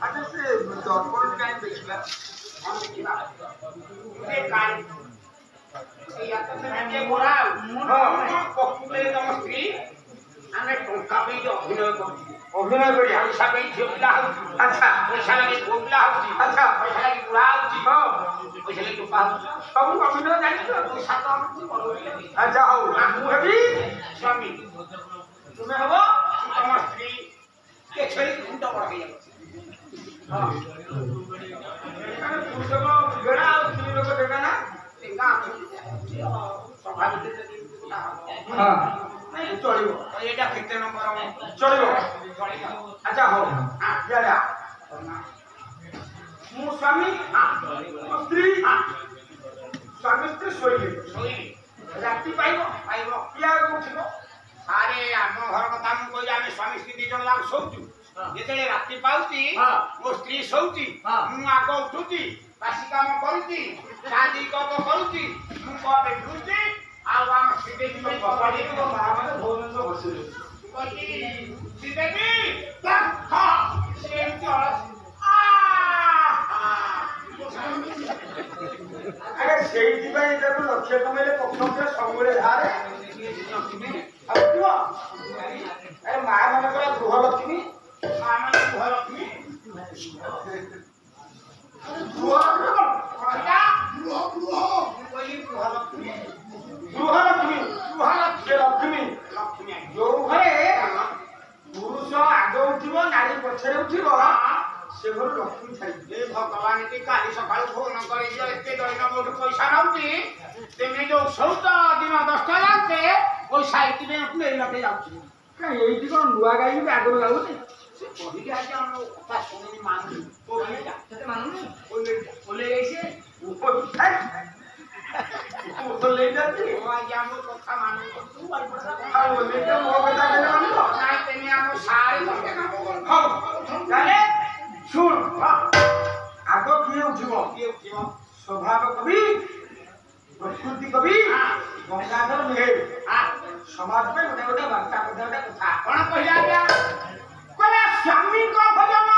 আচ্ছা সে দর্পণ কাই দেখিলা ଏ କାଳି এই এত যে ঘোরাও পক্ষে তম স্ত্রী ଆମେ ଟଙ୍କା ପାଇଁ ଅଭିନୟ କରୁଛୁ অভিনয় করিয়া ପଇସା ପାଇଁ ଝିଅ ପିଲା ହଉଛି আচ্ছা ପଇସା ଲାଗି ପୁଅ ପିଲା ହଉଛି আচ্ছা ପଇସା ଲାଗି ବୁଢା ହଉଛି হ্যাঁ ପଇସା ଲାଗି ଟୋପା ହଉଛି ସବୁ ଅଭିନୟ ଜାଣିଛ ପଇସା ତ ହଉଛି କରୁଥିଲେ আচ্ছা ହଉ ମୁଁ ହେବି ସ୍ୱାମୀ ତୁମେ ହବ ତମ ସ୍ତ୍ରୀ କେ ଛେଳି ଖୁଣ୍ଟ ବଡ ହେଇଯାଉଛି ପୁରୁଷକ ବେড়া ଆଉ ସ୍ତ୍ରୀ ଲୋକ ବେড়ା ନା ଟେଙ୍ଗା ଅଛନ୍ତି ସଭା ଭିତରେ ହଁ ନାଇଁ ଚଳିବ ଏଇଟା କେତେ ନମ୍ବର ଚଳିବ ଚଳିବ ଆଚ୍ଛା ହଉ ଇଆଡ଼େ ମୁଁ ସ୍ୱାମୀ ମୋ ସ୍ତ୍ରୀ ସ୍ୱାମୀ ସ୍ତ୍ରୀ ଶୋଇଲେ ଶୋଇଲି ରାତି ପାଇବ ପାଇବ କିଏ ଆଗକୁ ଉଠିବ ଆରେ ଆମ ଘର କଥା ମୁଁ କହିଲି ଆମେ ସ୍ୱାମୀ ସ୍ତ୍ରୀ ଦି ଜଣ ଯାକ ଶୋଉଛୁ ଯେତେବେଳେ ରାତି ପାଉଛି ମୋ ସ୍ତ୍ରୀ ଶୋଉଛି ମୁଁ ଆଗ ଉଠୁଛି ବାସି କାମ କରୁଛି ଚା ଦି କପ କରୁଛି ମୁଁ କପେ ପିଉଛି ଆଉ ଆମ ଶ୍ରୀଦେବୀ ପାଇଁ କବାଡ଼ି ମୋ ମା ମାନେ ଭୋଜନ ବସିଲେ କହିଲି ଶ୍ରୀଦେବୀ ହଁ ସେ ଏମିତି ଆରେ ସେଇଥିପାଇଁ ତାକୁ ଲକ୍ଷ୍ୟ କମେଇଲେ ପକ୍ଷରେ ସବୁବେଳେ ଧାରେ ଆଉ ଉଠିବ ଆରେ ମା ମାନଙ୍କର ଗୃହଲକ୍ଷ୍ମୀ ମା ମାନେ ଗୃହଲକ୍ଷ୍ମୀ ଗୃହଲକ୍ଷ୍ମୀ ସେ ଲକ୍ଷ୍ମୀ ଲକ୍ଷ୍ମୀ ଯୋଉ ଘରେ ପୁରୁଷ ଆଗ ଉଠିବ ନାରୀ ପଛରେ ଉଠିବ ସେ ଘର ଲକ୍ଷ୍ମୀ ଛାଡ଼ିବେ ଏ ଭଗବାନ କି କାଲି ସକାଳୁ ଫୋନ କରିଦିଅ ଏତେ ଦୈନ ମୋଠୁ ପଇସା ନଉଛି ତେମେ ଯୋଉ ଶୋଉଛ ଦିନ 10ଟା ଯାଉଛେ ପଇସା ଏଇଥିପାଇଁ ନେଇଲଟେ ଯାଉଛି କାଇଁ ଏଇଠି କଣ ନୂଆ ଗାଈ ବି ଆଗରୁ ଯାଉନି ସେ କହିକି ଆଜି ଆମ କଥା ଶୁଣିନି ମାନୁନି ଓଲେଇଟା ସେତେ ମାନୁନି ଓଲେଇ ଯାଇଛେ ଓଲେଇ ଯାଉଛି ଆଜି ଆମ କଥା ମାନୁନି ତୁ ଆଉ ଓଲେଇଟା ମୋ କଥା କହିଲେ ମାନିବ ନାଇଁ ତେମେ ଆମ ସାରେ ତମେ ହଉ ତାହେଲେ ଶୁଣ ଆଗ କିଏ ଉଠିବ କିଏ ଉଠିବ ସ୍ୱଭାବ କବି ପ୍ରକୃତି କବି ଗଙ୍ଗାଧର ମେହେର ସମାଜ ପାଇଁ ଗୋଟେ ଗୋଟେ ବାର୍ତ୍ତା ଗୋଟେ କଥା କଣ କହିଲା ଆଜ୍ଞା କହିଲା ସ୍ୱାମୀଙ୍କ ଭଜନ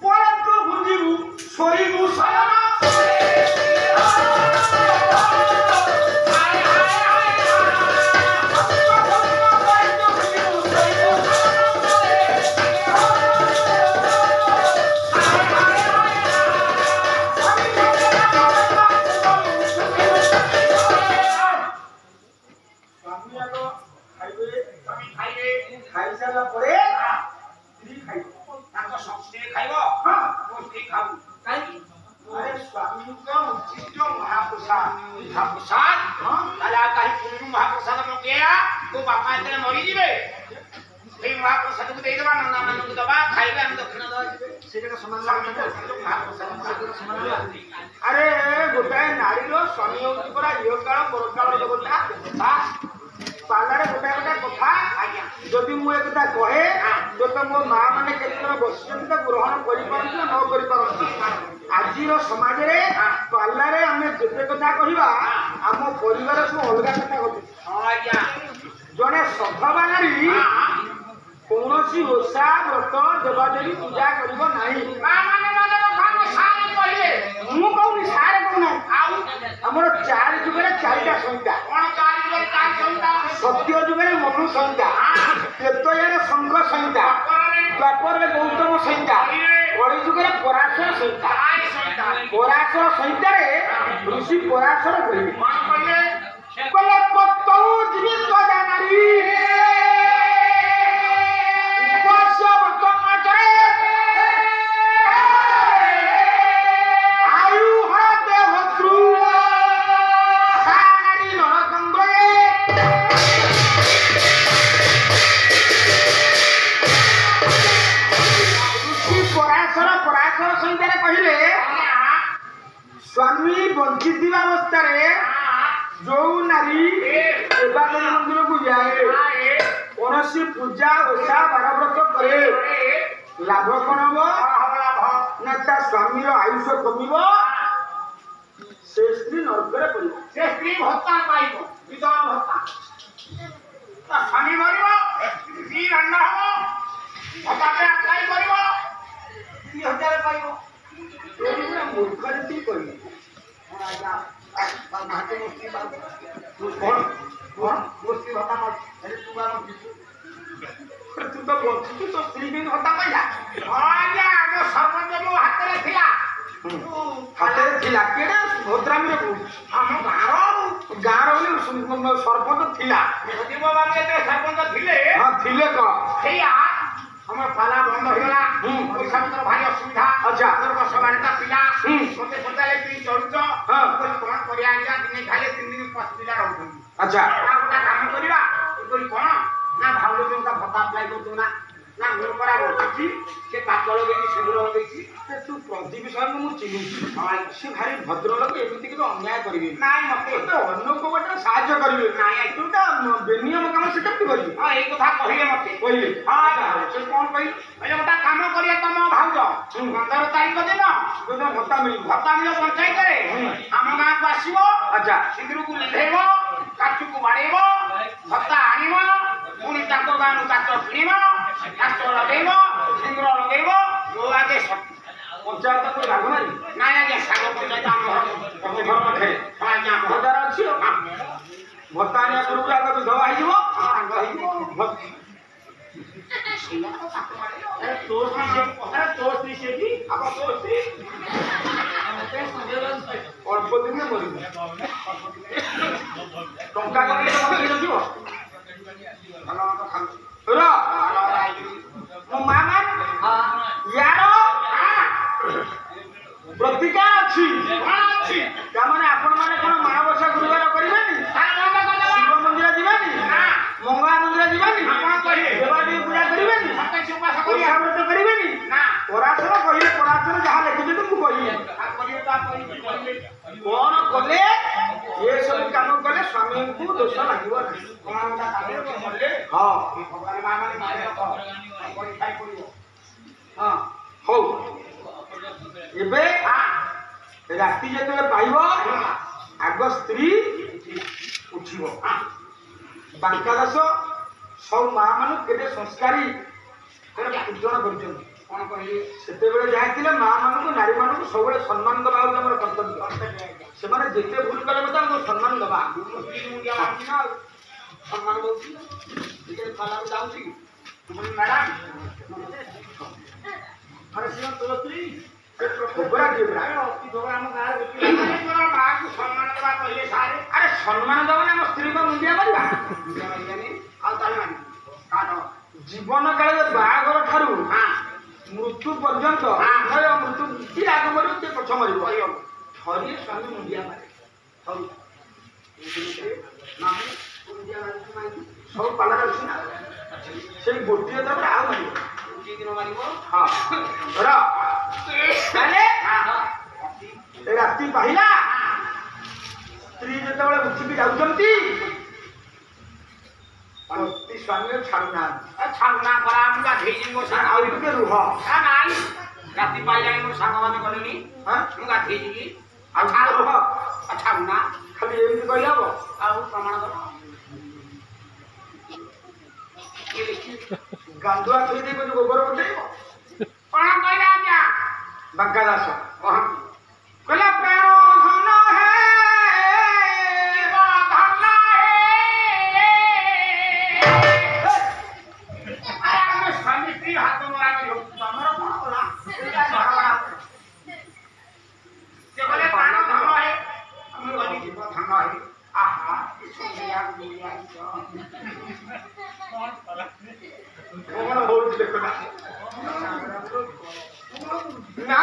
ପରେ ତୁ ଭୁଞ୍ଜିବୁ ଶୋଇବୁ ଶୟନ ଖାଇସାରିଲା ପରେ ସ୍ତ୍ରୀ ଖାଇବ ତାଙ୍କ ସ୍ତ୍ରୀ ଖାଇବ ମୋ ସ୍ତ୍ରୀ ଖାଉ କାହିଁକି ଆରେ ସ୍ୱାମୀଙ୍କ ଉଚ୍ଚିଷ୍ଟ ମହାପ୍ରସାଦ ମହାପ୍ରସାଦ ତାହେଲେ ଆଉ କାହିଁ ପୂର୍ବରୁ ମହାପ୍ରସାଦ ମଗେଇବା ତୋ ବାପା ଯେତେବେଳେ ମରିଯିବେ ସେଇ ମହାପ୍ରସାଦକୁ ଦେଇଦେବା ନନା ମାନଙ୍କୁ ଦବା ଖାଇବେ ଆମେ ଦକ୍ଷିଣ ଦେବା ସେଇଟା ସମାନ ମହାପ୍ରସାଦ ଆରେ ଗୋଟାଏ ନାରୀର ସ୍ୱାମୀ ହଉଛି ପରା ଇହକାଳ ପରକାଳର କଥା ପାଲାରେ ଗୋଟାଏ ଗୋଟାଏ କଥା ଆଜ୍ଞା ଯଦି ମୁଁ ଏକଥା କହେ ତ ମୋ ମା ମାନେ କେତେ ଜଣ ବସିଛନ୍ତି ତାକୁ ଗ୍ରହଣ କରିପାରନ୍ତି ନା ନ କରିପାରନ୍ତି ଆଜିର ସମାଜରେ ପାଲାରେ ଆମେ ଯେତେ କଥା କହିବା ଆମ ପରିବାର ସବୁ ଅଲଗା କଥା ଘଟୁଛି ହଁ ଆଜ୍ଞା ଜଣେ ସଧବା ନାରୀ କୌଣସି ଓଷା ବ୍ରତ ଦେବାଦେବୀ ପୂଜା କରିବ ନାହିଁ ମୁଁ କହୁନି ସାରେ କହୁନାହିଁ ଆଉ ଆମର ଚାରି ଯୁଗରେ ଚାରିଟା ସଂହିତା କଣ ଚାରି ସଂହିତା ସତ୍ୟ ଯୁଗରେ ମନୁ ସଂହିତା ତ୍ରେତୟାରେ ସଂଘ ସଂହିତା ଦ୍ୱାପରରେ ଗୌତମ ସଂହିତା କଳି ଯୁଗରେ ପରାଶର ସଂହିତା ପରାଶର ସଂହିତାରେ ଋଷି ପରାଶର କହିବେ କଣ କହିଲେ କହିଲେ ପତଉ ଜୀବିତ ନାରୀ ସ୍ୱାମୀ ବଞ୍ଚିଥିବା ଅବସ୍ଥାରେ ଯୋଉ ନାରୀ ଦେବାଦେବୀ ମନ୍ଦିରକୁ ଯାଏ କୌଣସି ପୂଜା ଓଷା ବାରବ୍ରତ କରେ ଲାଭ କଣ ହବ ନା ତା ସ୍ୱାମୀର ଆୟୁଷ କମିବ ସେ ସ୍ତ୍ରୀ ନର୍କରେ ପଡ଼ିବ ସେ ସ୍ତ୍ରୀ ଭତ୍ତା ପାଇବ ବିଧବା ଭତ୍ତା ତା ସ୍ୱାମୀ ମରିବ ସ୍ତ୍ରୀ ରଣ୍ଡ ହବ ଭତ୍ତା ଆପ୍ଲାଏ କରିବ 2,000 ପାଇବ। ତୋରି ପୁରା ମୂର୍ଖ ଯେତିକି କହିଲି। ହଁ ଆଜ୍ଞା ନାହାନ୍ତି ମୋ ସ୍ତ୍ରୀ ପାଉଛି। କଣ ମୋ ସ୍ତ୍ରୀ ଭତ୍ତା ପାଉଛି। ହେଲେ ତୁ ବା ବଞ୍ଚିଛୁ। ତୁ ତ ବଞ୍ଚିଛୁ ତୋ ସ୍ତ୍ରୀ କେମିତି ଭତ୍ତା ପାଇଲା? ହଁ ଆଜ୍ଞା ମୋ ସରପଞ୍ଚ ମୋ ହାତରେ ଥିଲା। ହାତରେ ଥିଲା କେଡେ ଭଦ୍ରାମୀରେ କହୁଛୁ? ଆମ ଗାଁର ଗାଁର ବୋଲି ସରପଞ୍ଚ ଥିଲା। ଶିବ ବାବୁ ଯେତେବେଳେ ସରପଞ୍ଚ ଥିଲେ ହଁ ଥିଲେ କହ। ସେଇଆ ଆମର ପାଲା ବନ୍ଦ ହେଇଗଲା। ପଇସା ପତ୍ର ଭାରି ଅସୁବିଧା। ଆଚ୍ଛା। ମୋର 10 12ଟା ପିଲା ହୁଁ। ମତେ ପଚାରେ କି ଚଳୁଛ? ହଁ। ମୁଁ କହିଲି କଣ କରିବା ଆଜ୍ଞା ଦିନେ ଖାଇଲେ 3 ଦିନ 5 ପିଲା ରହୁଛନ୍ତି। ଆଚ୍ଛା। ଆଉ ଗୋଟେ କାମ କରିବା। ମୁଁ କହିଲି କଣ ନା ଭାଉଜ ଯୋଉଟା ଭତ୍ତା ଆପ୍ଲାଏ କରୁଛୁ ନା ନା ମୁଁ ପରା ବସିଛି ସେ କାଚ ଲଗେଇଛି ସିନ୍ଦୁର ଲଗେଇଛି। ତୁ ପ୍ରଦୀପ ସାହେବଙ୍କୁ ମୁଁ ଚିହ୍ନିଛି। ହଁ ସେ ଭାରି ଭଦ୍ରଲୋକ ଏମିତି କିଛି ଅନ୍ୟାୟ କରିବେନି। ନାଇଁ ମତେ ତୋତେ ଅନ୍ୟକୁ ଗୋଟେ ସାହାଯ୍ୟ କରିବେ। ନାଇଁ ଆଜ୍ଞା। ଯୋଉଟା ବେନିୟମ କାମ ସେଟା କେମିତି କରିବେ? ହଁ ଏଇ କଥା କହିଲେ ମତେ। କହିଲେ ହଁ ଆଜ୍ଞା। ସେ କଣ କହିଲେ? କହିଲେ ଗୋଟେ କାମ କରିବା ତମ ଭାଉଜ 15 ତାରିଖ ଦିନ ଯୋଉଟା ଭତ୍ତା ମିଳିବ। ଭତ୍ତା ମିଳିବ ପଞ୍ଚାୟତରେ ଆମ ଗାଁକୁ ଆସିବ। ଆଚ୍ଛା। ସିନ୍ଦୁରକୁ ଲିଭେଇବ କାଚୁକୁ ବାଡ଼େଇବ ଭତ୍ତା ଆଣିବ ପୁଣି ତାଙ୍କ ଗାଁରୁ କାଚ କିଣିବ କାଚ ଲଗେଇବ ସିନ୍ଦୁର ଲଗେଇବ ମୋ ଆଗେ ପଞ୍ଚାୟତ କୋଉ ରାଘମାରୀ? ନାଇଁ ଆଜ୍ଞା ସାଗ ପଞ୍ଚାୟତ ଆମ ଘର ତମ ଘର ପାଖରେ ହଁ ଆଜ୍ଞା ଆମ ଘର ଭତ୍ତାର ଅଛି। ଭତ୍ତା ଆଣିବା ପୂର୍ବରୁ ଆଗ ବିଧବା ହେଇଯିବ। ହଁ ଆଗ ହେଇଯିବ। ତୋ ସ୍ତ୍ରୀ ସେଠି ଆମ ତୋ ସ୍ତ୍ରୀ ଅଳ୍ପ ଦିନରେ ମରିବ। ଟଙ୍କା କମେଇ ଯିବ ମୋ ମା ୟାର ପ୍ରତିକାର ଅଛି। ତାମାନେ ଆପଣ ମାନେ କଣ ମାଣବସା ଗୁରୁବାର କରିବେନି? ଶିବ ମନ୍ଦିର ଯିବେନି? ମଙ୍ଗଳା ମନ୍ଦିର ଯିବେନି? ଦେବାଦେବୀ ପୂଜା କରିବେନି? ଓଷାବ୍ରତ କରିବେନି? ପରାଶର କହିଲେ ପରାଶର ଯାହା ଲେଖିଛନ୍ତି ମୁଁ କହିବି। କଣ କଲେ ଏସବୁ କାମ କଲେ ସ୍ୱାମୀଙ୍କୁ ଦୋଷ ଲାଗିବ ନାହିଁ। ହଁ ହଉ। ଏବେ ରାତି ଯେତେବେଳେ ପାଇବ ଆଗ ସ୍ତ୍ରୀ ଉଠିବ। ବାଙ୍କା ଦାସ ସବୁ ମା ମାନଙ୍କୁ କେତେ ସଂସ୍କାରୀ ପୂଜନ କରିଛନ୍ତି। କଣ କହିଲେ ସେତେବେଳେ ଯାହା ଥିଲେ ମା ମାନଙ୍କୁ ନାରୀ ମାନଙ୍କୁ ସବୁବେଳେ ସମ୍ମାନ ଦେବା ହଉଛି ଆମର କର୍ତ୍ତବ୍ୟ। ସେମାନେ ଯେତେ ଭୁଲ କଲେ ମଧ୍ୟ ଆମକୁ ସମ୍ମାନ ଦେବା। ସମ୍ମାନ ଦଉଛି ଟିକେ କଲାକୁ ଯାଉଛି ମ୍ୟାଡାମ ଆରେ ସିଏ ତୋ ସ୍ତ୍ରୀ ଖବରା କିଏ ପୁରା? ଆମ ଗାଁରେ ମାଆକୁ ସମ୍ମାନ ଦେବା କହିଲେ ସାରେ ଆରେ ସମ୍ମାନ ଦେବନି ଆମ ସ୍ତ୍ରୀଙ୍କ ମୁଣ୍ଡିଆ ମାରିବା? ଆଉ ତାହେଲେ ଜୀବନ କାଳରେ ବାହାଘର ଠାରୁ ମୃତ୍ୟୁ ପର୍ଯ୍ୟନ୍ତ ମୃତ୍ୟୁ କି ଆଗ ମରିବ କି ପଛ ମରିବ ଥରିଏ ସ୍ୱାମୀ ମୁଣ୍ଡିଆ ମାରେ। ସବୁ ପାଲା ଅଛି ନା ସେଇ ଗୋଟିଏ ତାପରେ ଆଉ ମାରିବ। ହଁ ରାତି ପାହିଲା ସ୍ତ୍ରୀ ଯେତେବେଳେ ଉଠିକି ଯାଉଛନ୍ତି ପ୍ରତି ସ୍ୱାମୀ ଛାଡୁନାହାନ୍ତି। ଆଉ ଟିକେ ରୁହ। ରାତି ପାଇଲାଣି ମୋ ସାଙ୍ଗମାନେ ଗଲେଣି ମୁଁ ଗାଧେଇ ଯିବି ଆଉ ଟିକେ ରୁହ। ଛାଡୁନା ଖାଲି ଏମିତି କହିଲେ ହବ? ଆଉ ପ୍ରମାଣ କର ଗାଧୁଆ ଥୋଇ ଦେଇ ଗୋବର ଉଠେଇବ। କଣ କହିଲେ ଆଜ୍ଞା? ବାଙ୍କା ଦାସ କହିଲା ପ୍ରାଣ ଧନ ହେ ଧନ ହେ ଆମେ ସ୍ୱାମୀ ସ୍ତ୍ରୀ ହାତ ମରାମରି ହଉଛୁ। ତମର କଣ କଲା ସେ କହିଲେ ପ୍ରାଣ ଧନ ହେ ଆମେ ଗଲି ଜୀବ ଧନ ହେ। ଆହା କଣ ହଉଛି ଦେଖ ନା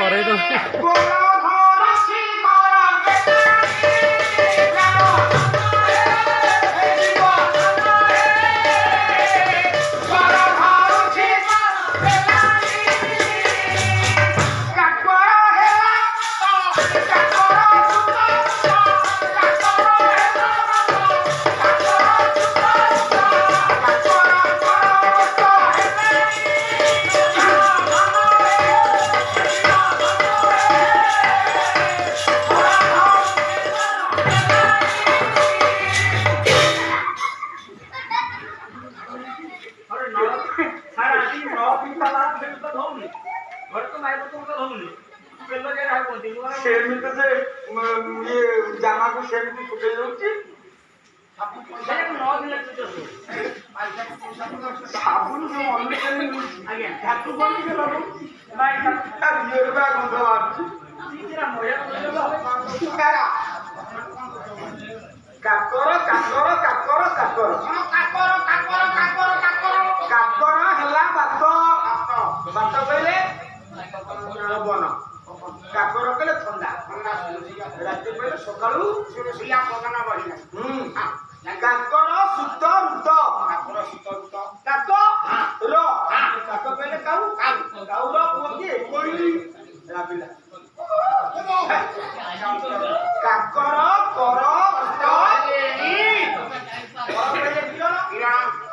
करे तो ସେମିତି ଯେ ଇଏ ଜାମାକୁ ସେମିତି ଫୁଟେଇ ଦଉଛି ସାବୁନ ଯୋଉ ଅନୁସାରେ ଆଜ୍ଞା ତାକୁ କଣ ଟିକେ ଲଗାଉଛି ଇଏରେ ବା ଗନ୍ଧ ବାହାରୁଛି କାକର କାକର କାକର କାକର କାକର ହେଲା ବାତ ବାତ କହିଲେ ପବନ କାକର କହିଲେ ଥଣ୍ଡା ରାତି କହିଲେ ସକାଳୁ କାକର ସୂତ ଋତ କାକ ର କାକ କହିଲେ କାଉ କାଉର ପୁଅ କିଏ ରାବିଲା କାକର କର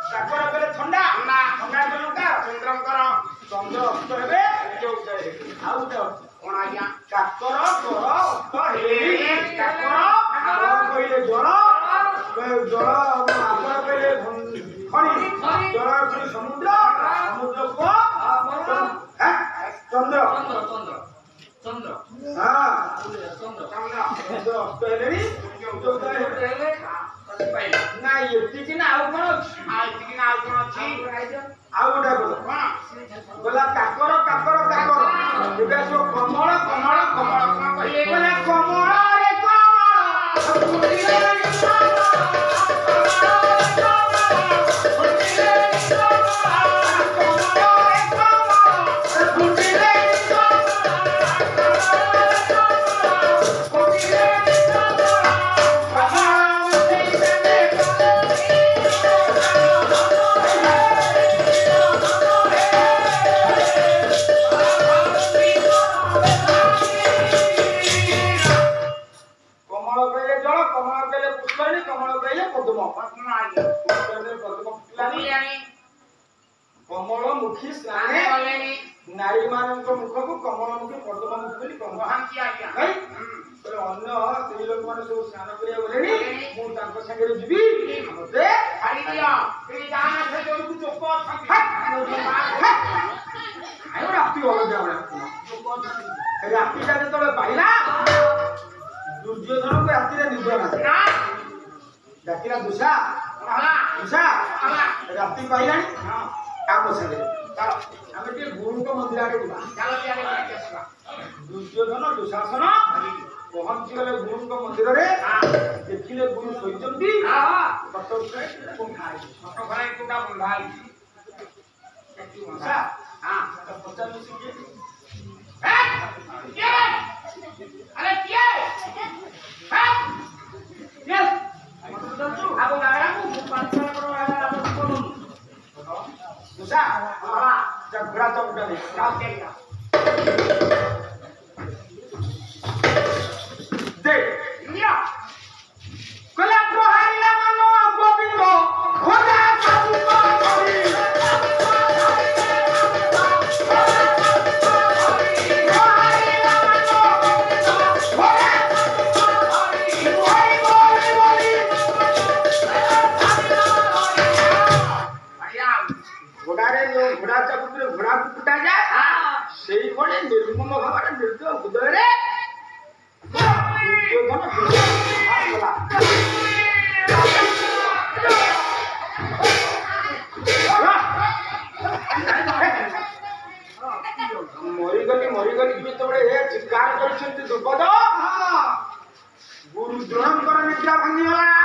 କାକର କହିଲେ ଥଣ୍ଡା ଥଣ୍ଡା ଚନ୍ଦ୍ରଙ୍କର ଚନ୍ଦ୍ର ଅସ୍ତ ହେବେ ଆଉ ଗୋଟେ କଣ ଆଜ୍ଞା କାକର କର ଅସ୍ତ ହେବେ କାକର କହିଲେ ଜଳ ଜଳ ଆଗର କହିଲେ ଖଣି ଜଳ କହିଲେ ସମୁଦ୍ର ସମୁଦ୍ର ଚନ୍ଦ୍ର ଚନ୍ଦ୍ର ହଁ ଚନ୍ଦ୍ର ଚନ୍ଦ୍ର ଅସ୍ତ ହେଲେଣି ନାଇଁ ଏତିକି ନା ଆଉ କଣ ଅଛି ଆଉ ଗୋଟେ ବୋଲା କାକର କାକର କାକର ଏବେ ଆସିବ କମଳ କମଳ କମଳ ବୋଲେ କମଳରେ କମଳମୁଖୀ ସ୍ନାନେ ନାରୀ ମାନଙ୍କ ମୁଖକୁ କମଳମୁଖୀ ପଦ୍ମମୁଖୀ ବୋଲି କହନ୍ତି ଅନ୍ୟ ସ୍ତ୍ରୀ ଲୋକମାନେ ସବୁ ସ୍ନାନ କରିବାକୁ ଗଲେଣି ମୁଁ ତାଙ୍କ ସାଙ୍ଗରେ ଯିବି ମତେ ରାତି ରାତିଟା ଯେତେବେଳେ ପାଇଲା ଦୁର୍ଯ୍ୟୋଧନକୁ ରାତିରେ ନିଦ ନାହିଁ ଡାକିଲା ଦୁଷା ଦୁଷା ରାତି ପାଇଲାଣି ଆମ ସାଙ୍ଗରେ ଆମେ ଟିକେ ଗୁରୁଙ୍କ ମନ୍ଦିର ଆଡେ ଯିବା ଦୁର୍ଯ୍ୟୋଧନ ଦୁଶାସନ ପହଞ୍ଚିଗଲେ ଗୁରୁଙ୍କ ମନ୍ଦିରରେ ଦେଖିଲେ ଗୁରୁ ଶୋଇଛନ୍ତି ପଚାରିଲେ ଘୋड़ा चौक ଘୋड़ा କୁଟା ଯାଏ ସେଇଭଳି ନିର୍ମମ ଭାବରେ ନିର୍ଦୟ ହୃଦୟରେ ମରିଗଲି ଯେତେବେଳେ ଚିତ୍କାର କରିଛନ୍ତି ଦ୍ରୁପଦ ଗୁରୁ ଦ୍ରୋଣଙ୍କର ନିଦ୍ରା ଭାଙ୍ଗିଗଲା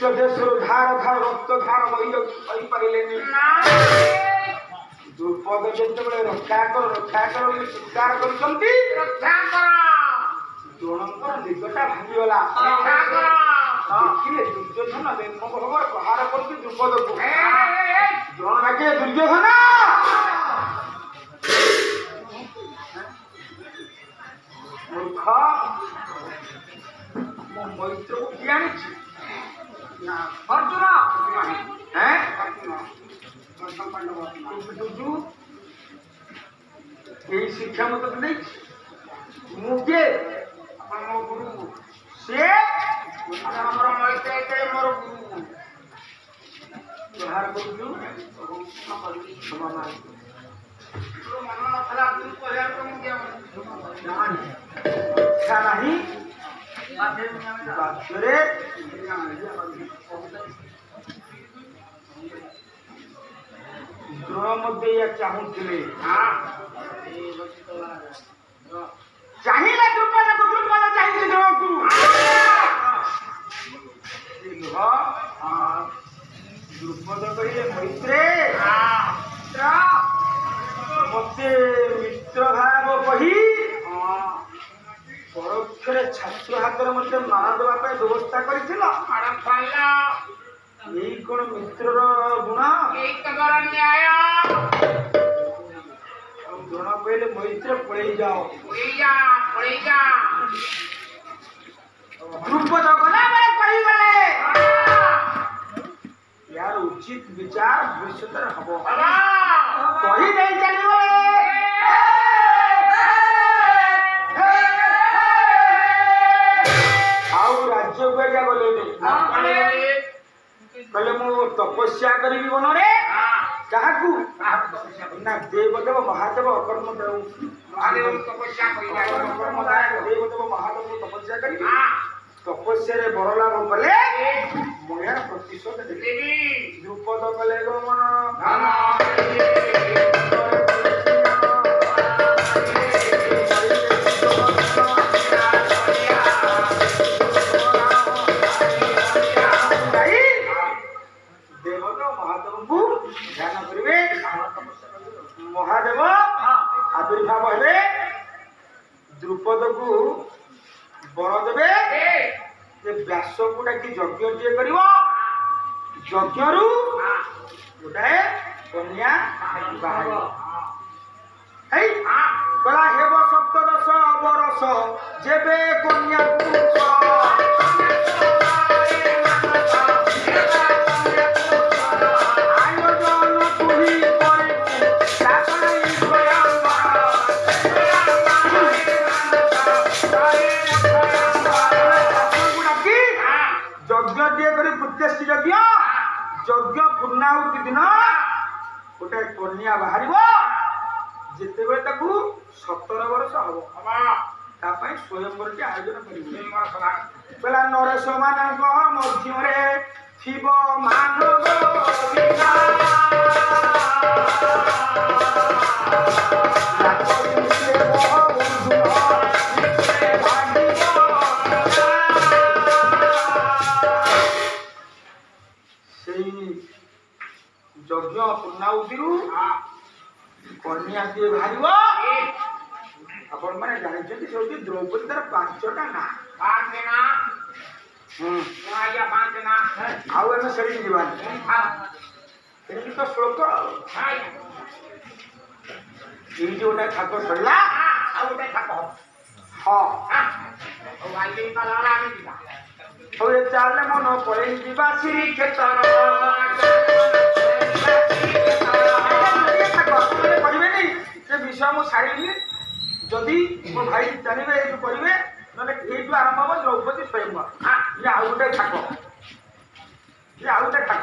ମିତ୍ର ଦେଶରୁ ଧାର ଧାର ରକ୍ତ ଧାର କରିପାରିଲେନି। ଦ୍ରୁପଦ ଯେତେବେଳେ ରକ୍ଷା କର ବୋଲି ଚିତ୍କାର କରୁଛନ୍ତି, ଦ୍ରୋଣଙ୍କର ଦିଗଟା ଭାଙ୍ଗିଗଲା। ଦେଖିଲେ ଦୁର୍ଯ୍ୟୋଧନ ଦେବଙ୍କର ପ୍ରହାର କରୁଛି ଦ୍ରୁପଦକୁ। ଦ୍ରୋଣ ଡାକିଲେ, ଦୁର୍ଯ୍ୟୋଧନ ମୂର୍ଖ, ମୋ ମୈତ୍ରକୁ କିଏ ଆଣିଛି? ଅର୍ଜୁନ। ଏଇ ଶିକ୍ଷା ମୁଁ ତତେ ଦେଇଛି। ମୁଁ କିଏ? ମୋ ଗୁରୁ ସିଏ ଆମର ମୈତ୍ର ଏତେ ମୋର ଗୁରୁ ପ୍ରହାର କରୁଛୁ। ମନ ନଥିଲା ଗୁରୁ କହିବାକୁ ମୁଁ ଇଚ୍ଛା ନାହିଁ ବାଧ୍ୟରେ ଦ୍ରୋଣ ମଧ୍ୟ ଏହା ଚାହୁଁଥିଲେ। ଚାହିଁଲେ ଦ୍ରୁପଦକୁ, ଦ୍ରୁପଦ ଚାହିଁଲେ ଦ୍ରୋଣକୁ। ଦ୍ରୁପଦ କହିଲେ, ମୈତ୍ରେ ମତେ ମିତ୍ର ଭାବ କହି ପରୋକ୍ଷରେ ଛାତ୍ର ହାତରେ ମତେ ମାର ଦେବା ପାଇଁ ବ୍ୟବସ୍ଥା କରିଥିଲ। ଏଇ କଣ ମିତ୍ରର ଗୁଣ? ଦ୍ରୋଣ କହିଲେ, ମୈତ୍ର ପଳେଇ ଯାଅ। ଦ୍ରୁପଦ ଗଲାବେଳେ କହିଗଲେ, यार उचित विचार भविष्य हम कही नहीं चलिए। आउ राज्य को क्या कहले मु तपस्या करी वन रे क्या ना देवदेव महादेव अकर्मदेव देवदेव महादेव तपस्या करी तपस्या बर लाभ कले मुझे प्रतिशोध देवी। द्रुपद कले गो मन देवदेव महादेव को ध्यान करेंगे। महादेव आविर्भाव हे द्रुपद को बर देवे व्यास को डाकी यज्ञ टे कर यज्ञ गोटाए कन्या कला हेब सप्तदश बरस जेबे कन्या यज्ञ पूर्णाहुति दिन गोटे कन्या बाहर जिते 17 वर्ष हम स्वयंवर के आयोजन कर नरेश मान मध्य शिव मानव यज्ञ पूर्णाहुति कन्या टे बाहर आपण मैंने जानते द्रौपदी तार 5टा ना आउ से तो श्लोक ये गोटे ठाक सरला हाँ चाल मन पड़े श्री क्षेत्र विषय मुझे छाड़ी जदि मो भाई जानवे ये करेंगे ना ये आरंभ हम द्रौपदी स्वयंवर ये आउ गोटे ठाक ये आउ गोटे ठाक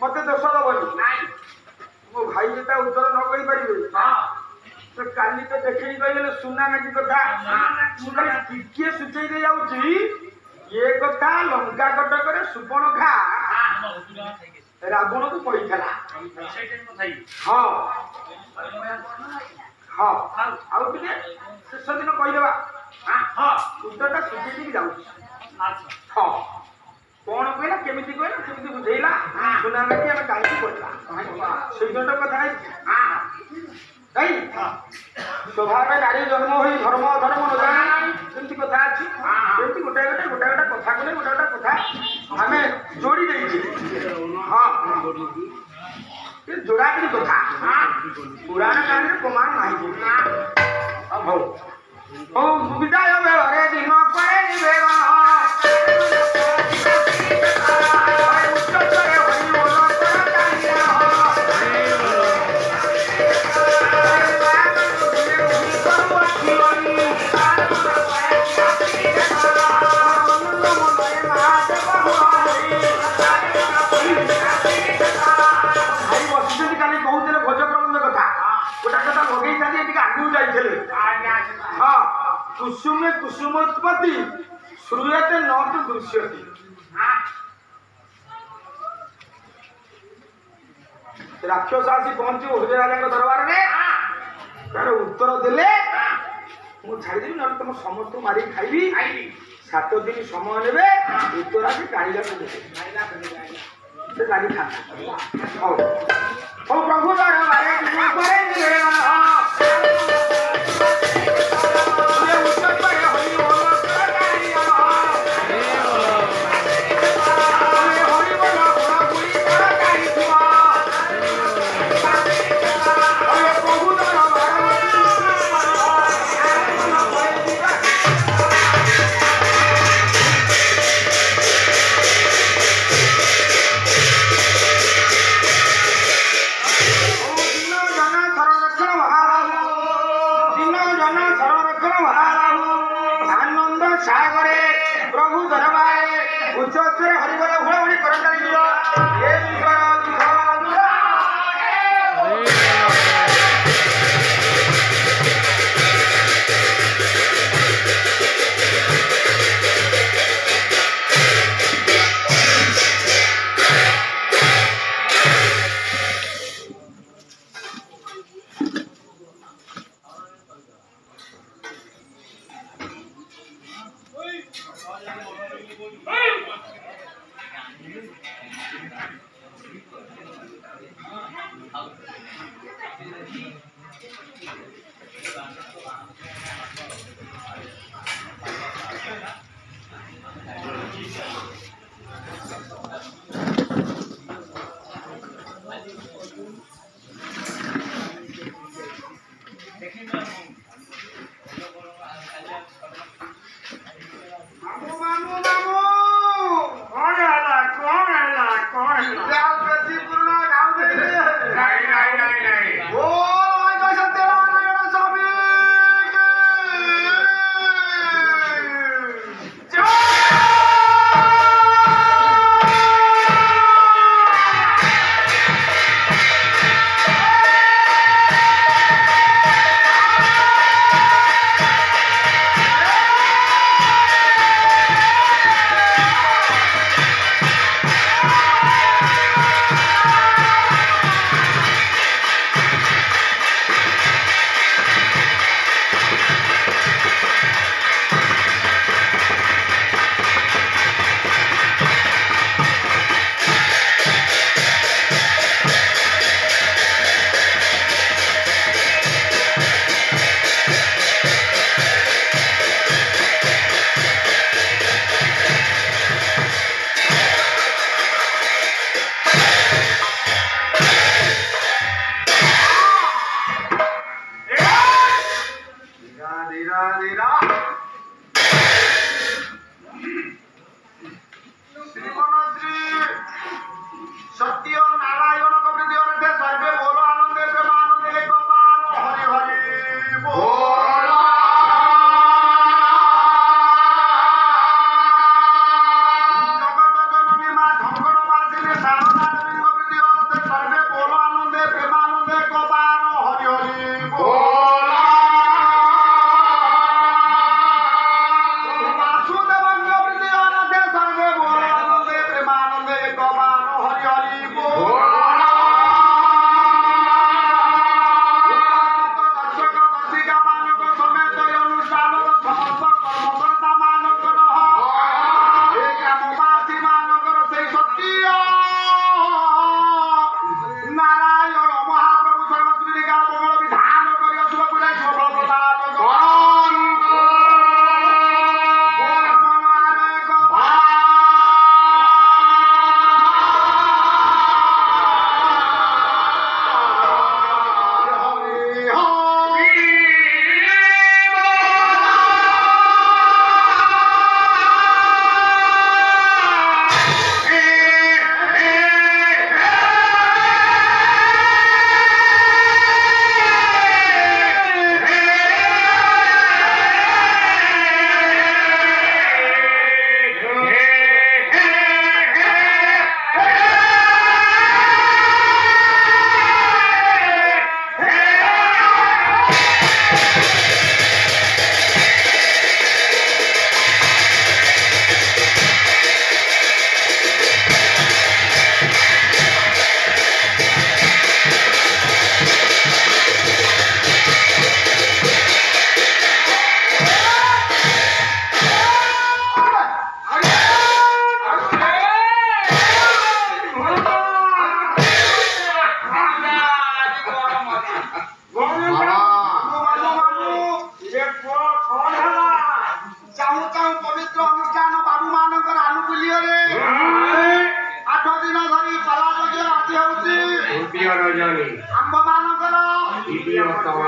मत दोष दबनी मो भाई जेटा उत्तर न तो काली तो देखी गई सुना ना की कथा मुझे टिके सुचेई दे जाउची ये कथा लंका कटकरे सुपर्णखा रावण को कही थला हां हां आउ टिके शेष दिन कहि देबा हां उत्तरटा सुचेई दे जाउची अच्छा हां कौन कहला केमिति कहला केमिति बुझेला सुना ना कि हम काई कहला सेजोटा कथा नहीं स्वभाव नारी जन्म हुई धर्म धर्म न जाना एमती कथा अच्छी एमती गोटे कथा कले गोटे कथा आम जोड़ी देछे हाँ ये जोड़ाकरी कथा पुराण काल में प्रमाण नहीं हो हो विदाय बेरे दिन करे निवेदन कुसुमे कुसुमोत्पत्ति श्रूयते न तो दृश्यते राक्षस आसी पहुंची उदय राजा दरबार में तार उत्तर देले मु छाड़ी ना तुम समस्त मारी खाइबी 7 दिन समय नेबे उत्तर आसी काढ़ीला को देबे से गाड़ी खा हो ओ प्रभु दरबारे तुम करे निवेदन ଦ୍ୱିତୀୟ ରଜନୀ ଆମ୍ଭମାନଙ୍କର ଦ୍ୱିତୀୟ ତବକ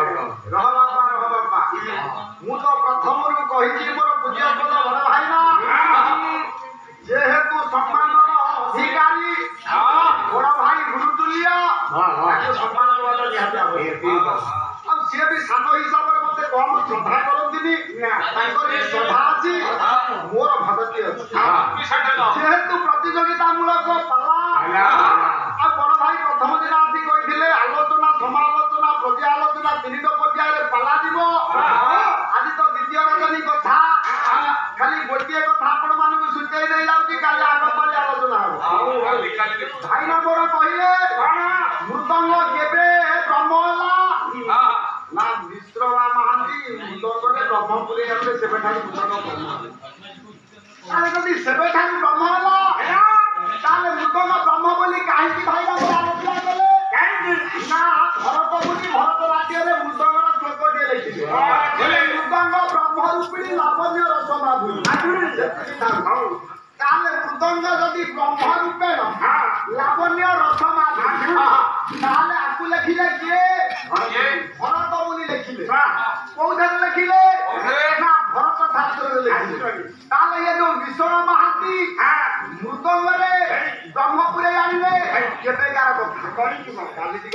ରହ ବାପା ମୁଁ ତ ପ୍ରଥମରୁ କହିଛି ମୋର ପୂଜ୍ୟପଦ ବଡ଼ ଭାଇନା ଯେହେତୁ ସମ୍ମାନର ଅଧିକାରୀ ବଡ଼ ଭାଇ ଗୁରୁତୁଲ୍ୟ ତାକୁ ସମ୍ମାନ ଦେବା ନିହାତି ଆବଶ୍ୟକ। ଆଉ ସିଏ ବି ସାନ ହିସାବରେ ମତେ କମ ଶ୍ରଦ୍ଧା କରନ୍ତିନି ତାଙ୍କର ବି ଶ୍ରଦ୍ଧା ଅଛି ମୋର ଭଗତି ଅଛି ଯେହେତୁ ପ୍ରତିଯୋଗିତାମୂଳକ ପାଲା ଆଉ ବଡ଼ ଭାଇ ପ୍ରଥମ ଦିନ ଆସି କହିଥିଲେ ଆଲୋଚନା ସମାଲୋଚନା ପର୍ଯ୍ୟାଲୋଚନା ତିନିଟା ପର୍ଯ୍ୟାୟରେ ପାଲା ଯିବ ଆଜି ତ ଦ୍ୱିତୀୟ ରଜନୀ କଥା ଖାଲି ଗୋଟିଏ କଥା ଆପଣମାନଙ୍କୁ ସୂଚାଇ ଦେଇ ଯାଉଛି କାଲି ଆଗ ପାଳି ଆଲୋଚନା ହବ ଭାଇନା ମୋର କହିଲେ ମୃଦଙ୍ଗ କେବେ ବ୍ରହ୍ମ ହେଲା ନା ମିଶ୍ରବା ମହାନ୍ତି ମୃଦଙ୍ଗରେ ବ୍ରହ୍ମ ପୁରେଇ ଆସିଲେ ସେବେଠାରୁ ମୃଦଙ୍ଗ ବ୍ରହ୍ମ ତାହେଲେ ଯଦି ସେବେଠାରୁ ବ୍ରହ୍ମ ହେଲା ତାହେଲେ ମୃଦଙ୍ଗ ବ୍ରହ୍ମ ବୋଲି କାହିଁକି ଭାଇନା ମୋର ଆଲୋଚନା କଲେ ନା ଭରତ ବୋଲି ଭରତ ରାଜ୍ୟରେ ମୃଦଙ୍ଗର ଶ୍ଲୋକଟିଏ ଲେଖିଲେ ମୃଦଙ୍ଗ ବ୍ରହ୍ମ ରୂପିଣୀ ଲାବଣ୍ୟ ରସ ମାଧୁରୀ ତାହେଲେ ମୃଦଙ୍ଗ ଯଦି ବ୍ରହ୍ମ ରୂପେଣ ଲାବଣ୍ୟ ରସ ମାଧୁରୀ ତାହେଲେ ଆକୁ ଲେଖିଲେ କିଏ ଭରତ ବୋଲି ଲେଖିଲେ କୋଉଠାରେ ଲେଖିଲେ ନା ଭରତ ଶାସ୍ତ୍ରରେ ଲେଖିଲେ ତାହେଲେ ଇଏ ଯୋଉ ବିଶ୍ୱର ମହାନ୍ତି ମୃଦଙ୍ଗରେ ବ୍ରହ୍ମପୁରେ ଆଣିଲେ କେବେକାର କଥା କାଲି ଟିକେ